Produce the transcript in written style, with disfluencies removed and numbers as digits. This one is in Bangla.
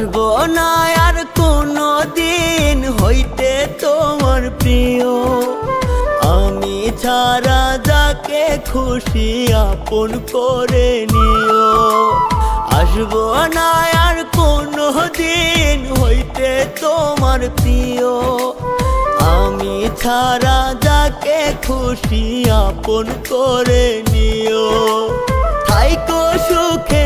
আসবো না আর কোনো দিন হইতে তোমার প্রিয়। আমি ছাড়া যাকে খুশি আপন করে নিও। আসবো না আর কোনো দিন হইতে তোমার প্রিয়। আমি ছাড়া যাকে খুশি আপন করে নিও। থাইকো সুখে